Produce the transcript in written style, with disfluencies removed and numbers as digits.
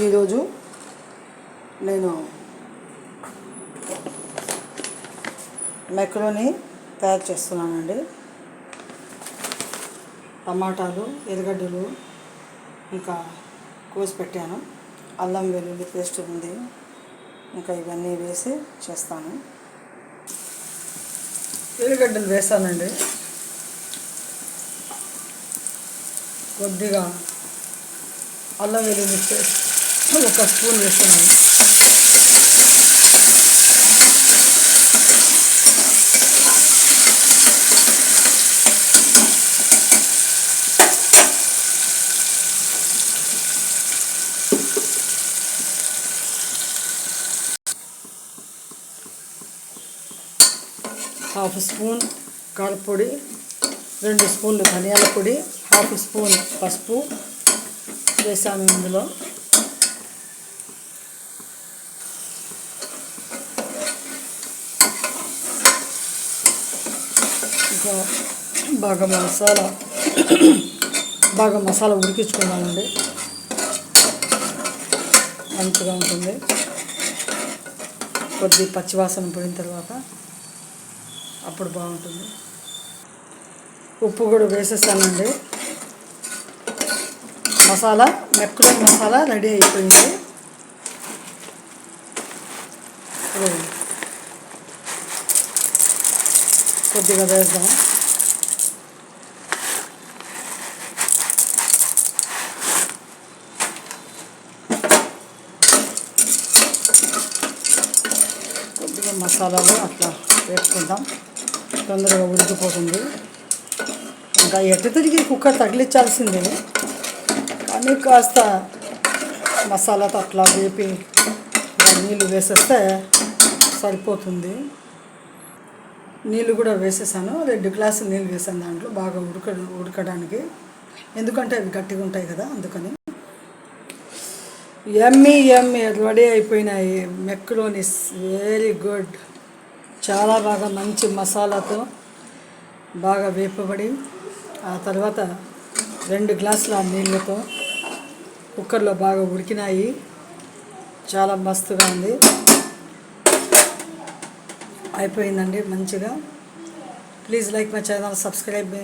ఈరోజు నేను మెక్రోని తయారు చేస్తున్నానండి. టమాటాలు, ఎర్రగడ్డలు ఇంకా కోసి పెట్టాను. అల్లం వెల్లుల్లి పేస్ట్ ఉంది, ఇంకా ఇవన్నీ వేసి చేస్తాను. ఎర్రగడ్డలు వేసానండి, కొద్దిగా అల్లం వెల్లుల్లి పేస్ట్ 1 స్పూన్ వేసాను. ½ స్పూన్ కారపొడి, 2 స్పూన్లు ధనియాల పొడి, ½ స్పూన్ పసుపు వేసాను. ఇందులో ఇంకా బాగా మసాలా ఉడికించుకున్నామండి. మంచిగా ఉంటుంది. కొద్ది పచ్చివాసన పోయిన తర్వాత అప్పుడు బాగుంటుంది. ఉప్పు కూడా వేసేసానండి. మెక్రోని మసాలా రెడీ అయిపోయింది. ఇప్పుడు కొద్దిగా వేద్దాం. కొద్దిగా మసాలాలు అట్లా వేసుకుందాం, తొందరగా ఉడికిపోతుంది. ఇంకా ఎటు తిరిగి కుక్కర్ తగిలించాల్సిందే, కానీ కాస్త మసాలాతో అట్లా వేపి నీళ్ళు వేసేస్తే సరిపోతుంది. నీళ్ళు కూడా వేసేసాను, 2 గ్లాసులు నీళ్ళు వేసాను దాంట్లో బాగా ఉడకడానికి, ఎందుకంటే అవి గట్టిగా ఉంటాయి కదా, అందుకని. యమ్మీ రెడీ అయిపోయినాయి మెక్రోనీస్. Very good. చాలా బాగా మంచి మసాలాతో బాగా వేపబడి, ఆ తర్వాత 2 గ్లాసుల నీళ్ళతో కుక్కర్లో బాగా ఉడికినాయి. చాలా మస్తుగా ఉంది. అయిపోయిందండి మంచిగా. Please like my channel, subscribe me.